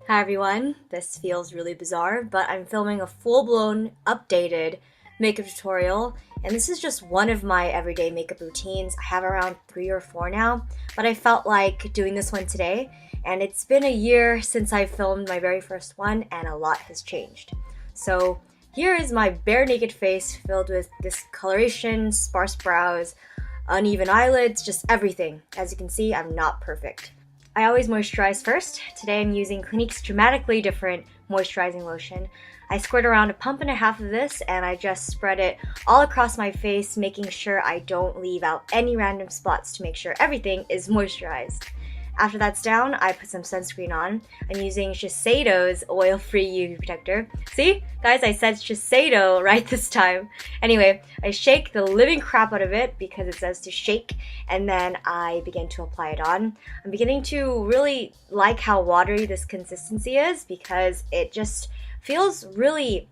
Hi everyone, this feels really bizarre, but I'm filming a full-blown, updated makeup tutorial, and this is just one of my everyday makeup routines. I have around 3 or 4 now, but I felt like doing this one today, and it's been a year since I filmed my very first one, and a lot has changed. So here is my bare naked face filled with discoloration, sparse brows, uneven eyelids, just everything. As you can see, I'm not perfect. I always moisturize first. Today I'm using Clinique's dramatically different moisturizing lotion. I squirt around a pump and a half of this and I just spread it all across my face, making sure I don't leave out any random spots to make sure everything is moisturized. After that's down, I put some sunscreen on. I'm using Shiseido's oil-free UV protector. See? Guys, I said Shiseido right this time. Anyway, I shake the living crap out of it because it says to shake, and then I begin to apply it on. I'm beginning to really like how watery this consistency is because it just feels really,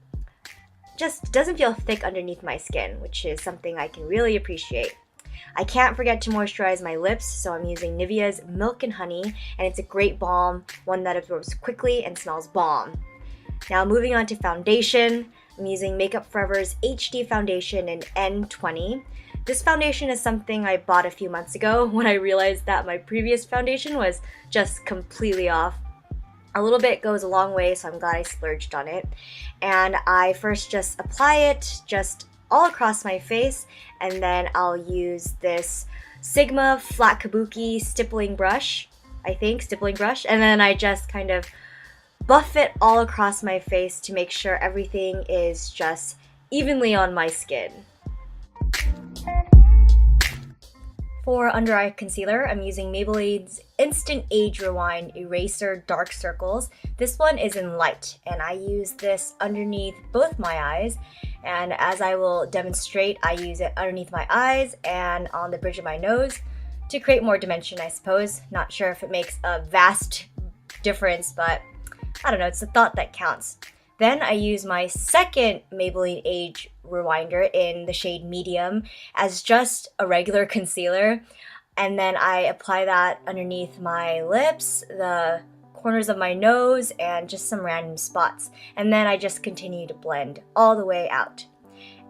just doesn't feel thick underneath my skin, which is something I can really appreciate. I can't forget to moisturize my lips, so I'm using Nivea's Milk and Honey, and it's a great balm, one that absorbs quickly and smells bomb. Now moving on to foundation, I'm using Makeup Forever's HD foundation in N20. This foundation is something I bought a few months ago when I realized that my previous foundation was just completely off. A little bit goes a long way, so I'm glad I splurged on it. And I first just apply it just all across my face, and then I'll use this Sigma Flat Kabuki stippling brush, and then I just kind of buff it all across my face to make sure everything is just evenly on my skin. For under eye concealer, I'm using Maybelline's Instant Age Rewind Eraser Dark Circles. This one is in light, and I use this underneath both my eyes. And as I will demonstrate, I use it underneath my eyes and on the bridge of my nose to create more dimension, I suppose. Not sure if it makes a vast difference, but I don't know, it's the thought that counts. Then I use my second Maybelline Age Rewinder in the shade Medium as just a regular concealer. And then I apply that underneath my lips, the corners of my nose, and just some random spots. And then I just continue to blend all the way out.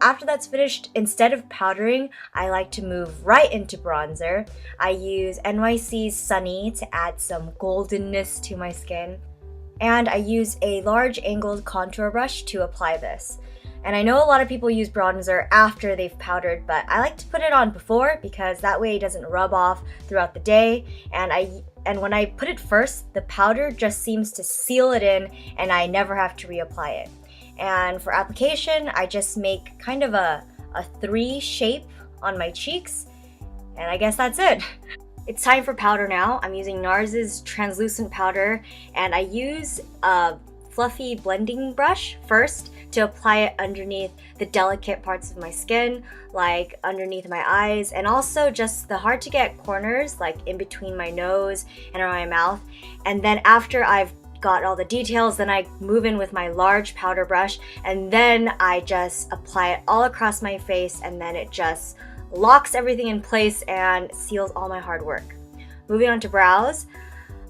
After that's finished, instead of powdering, I like to move right into bronzer. I use NYC's Sunny to add some goldenness to my skin. And I use a large angled contour brush to apply this. And I know a lot of people use bronzer after they've powdered, but I like to put it on before because that way it doesn't rub off throughout the day. And when I put it first, the powder just seems to seal it in and I never have to reapply it. And for application, I just make kind of a 3 shape on my cheeks, and I guess that's it. It's time for powder now. I'm using NARS's translucent powder, and I use a fluffy blending brush first to apply it underneath the delicate parts of my skin, like underneath my eyes, and also just the hard to get corners, like in between my nose and around my mouth. And then after I've got all the details, then I move in with my large powder brush, and then I just apply it all across my face, and then it just locks everything in place and seals all my hard work. Moving on to brows.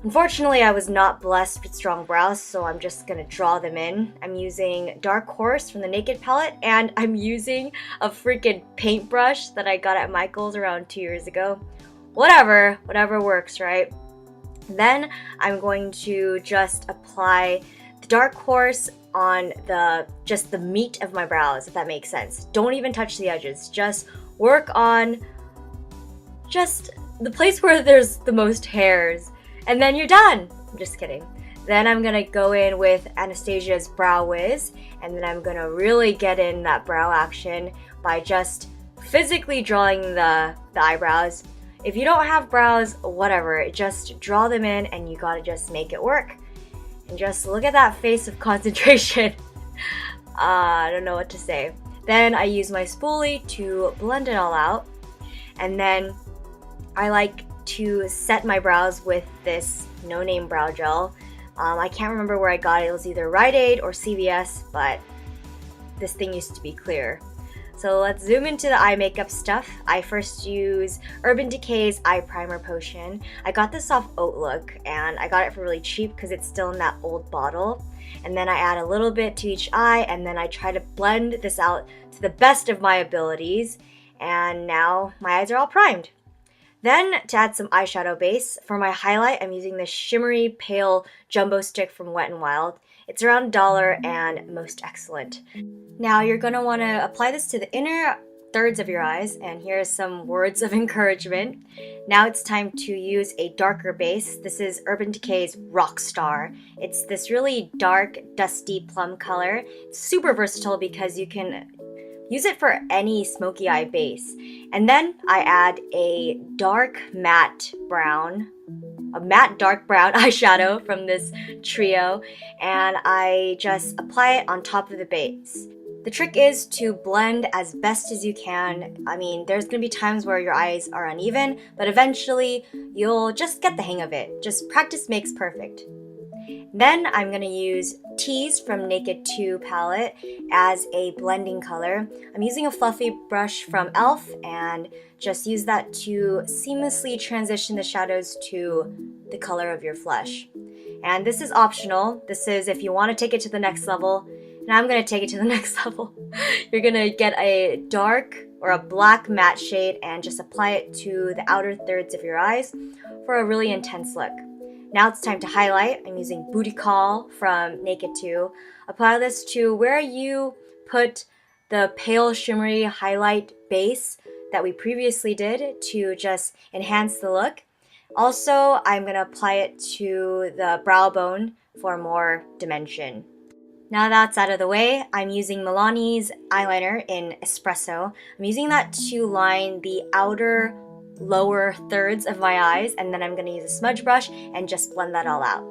Unfortunately, I was not blessed with strong brows, so I'm just gonna draw them in. I'm using Dark Horse from the Naked palette, and I'm using a freaking paintbrush that I got at Michael's around 2 years ago. Whatever works, right? Then I'm going to just apply the Dark Horse on just the meat of my brows, if that makes sense. Don't even touch the edges. Just work on just the place where there's the most hairs, and then you're done. I'm just kidding. Then I'm gonna go in with Anastasia's Brow Wiz, and then I'm gonna really get in that brow action by just physically drawing the eyebrows. If you don't have brows, whatever, just draw them in and you gotta just make it work. And just look at that face of concentration. I don't know what to say. Then I use my spoolie to blend it all out. And then I like to set my brows with this no-name brow gel. I can't remember where I got it. It was either Rite Aid or CVS, but this thing used to be clear. So let's zoom into the eye makeup stuff. I first use Urban Decay's Eye Primer Potion. I got this off Outlook and I got it for really cheap because it's still in that old bottle. And then I add a little bit to each eye and then I try to blend this out to the best of my abilities. And now my eyes are all primed. Then to add some eyeshadow base, for my highlight I'm using this shimmery pale jumbo stick from Wet n Wild. It's around $1 and most excellent. Now you're going to want to apply this to the inner thirds of your eyes, and here's some words of encouragement. Now it's time to use a darker base. This is Urban Decay's Rockstar. It's this really dark, dusty plum color. It's super versatile because you can use it for any smoky eye base. And then I add a dark matte dark brown eyeshadow from this trio, and I just apply it on top of the base. The trick is to blend as best as you can. I mean, there's gonna be times where your eyes are uneven, but eventually you'll just get the hang of it. Just practice makes perfect. Then I'm gonna use Tease from Naked 2 palette as a blending color. I'm using a fluffy brush from e.l.f. and just use that to seamlessly transition the shadows to the color of your flesh. And this is optional. This is if you want to take it to the next level, and I'm gonna take it to the next level. You're gonna get a dark or a black matte shade and just apply it to the outer thirds of your eyes for a really intense look. Now it's time to highlight. I'm using Booty Call from Naked 2. Apply this to where you put the pale shimmery highlight base that we previously did to just enhance the look. Also, I'm going to apply it to the brow bone for more dimension. Now that's out of the way, I'm using Milani's eyeliner in Espresso. I'm using that to line the outer lower thirds of my eyes, and then I'm going to use a smudge brush and just blend that all out.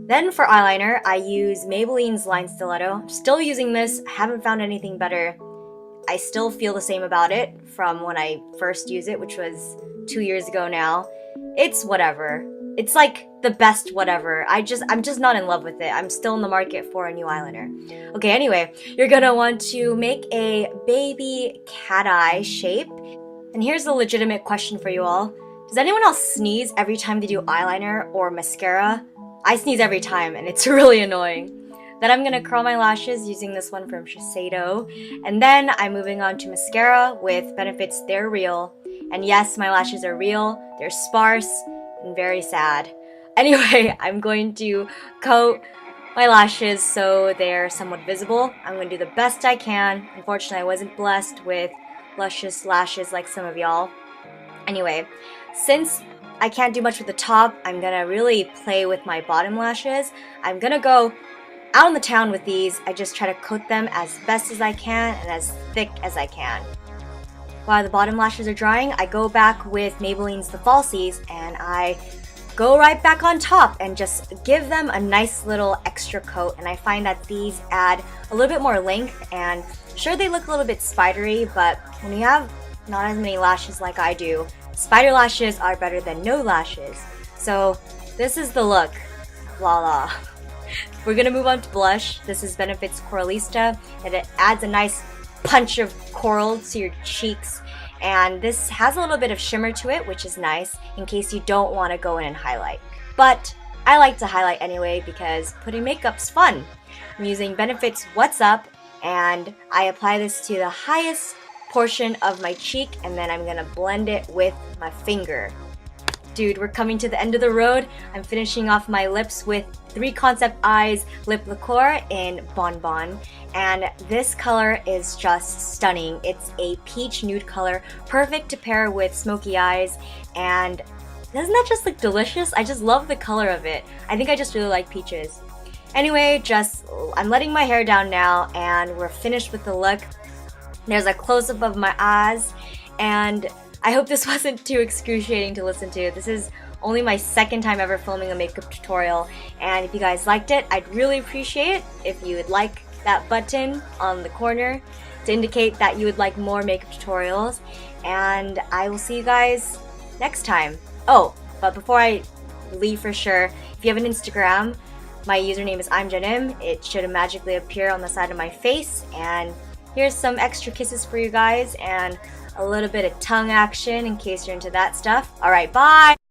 Then for eyeliner, I use Maybelline's Line Stiletto. I'm still using this, haven't found anything better. I still feel the same about it from when I first used it, which was 2 years ago now. It's whatever. It's like the best whatever. I'm just not in love with it. I'm still in the market for a new eyeliner. Okay, anyway, you're gonna want to make a baby cat eye shape. And here's a legitimate question for you all. Does anyone else sneeze every time they do eyeliner or mascara? I sneeze every time and it's really annoying. Then I'm gonna curl my lashes using this one from Shiseido. And then I'm moving on to mascara with Benefit's They're Real. And yes, my lashes are real, they're sparse, and very sad. Anyway, I'm going to coat my lashes so they're somewhat visible. I'm going to do the best I can. Unfortunately, I wasn't blessed with luscious lashes like some of y'all. Anyway, since I can't do much with the top, I'm gonna really play with my bottom lashes. I'm gonna go out on the town with these. I just try to coat them as best as I can and as thick as I can. While the bottom lashes are drying, I go back with Maybelline's The Falsies and I go right back on top and just give them a nice little extra coat. And I find that these add a little bit more length, and sure, they look a little bit spidery, but when you have not as many lashes like I do, spider lashes are better than no lashes. So this is the look. Voila. We're gonna move on to blush. This is Benefit's Coralista, and it adds a nice punch of coral to your cheeks, and this has a little bit of shimmer to it, which is nice in case you don't want to go in and highlight. But I like to highlight anyway because putting makeup's fun. I'm using Benefit's What's Up, and I apply this to the highest portion of my cheek, and then I'm gonna blend it with my finger. Dude, we're coming to the end of the road. I'm finishing off my lips with 3 Concept Eyes Lip Liqueur in Bon Bon. And this color is just stunning. It's a peach nude color, perfect to pair with smoky eyes. And doesn't that just look delicious? I just love the color of it. I think I just really like peaches. Anyway, I'm letting my hair down now and we're finished with the look. There's a close-up of my eyes, and I hope this wasn't too excruciating to listen to. This is only my second time ever filming a makeup tutorial, and if you guys liked it, I'd really appreciate it if you would like that button on the corner to indicate that you would like more makeup tutorials, and I will see you guys next time. Oh, but before I leave for sure, if you have an Instagram, my username is I'mJennim. It should magically appear on the side of my face, and Here's some extra kisses for you guys and a little bit of tongue action in case you're into that stuff. All right, bye!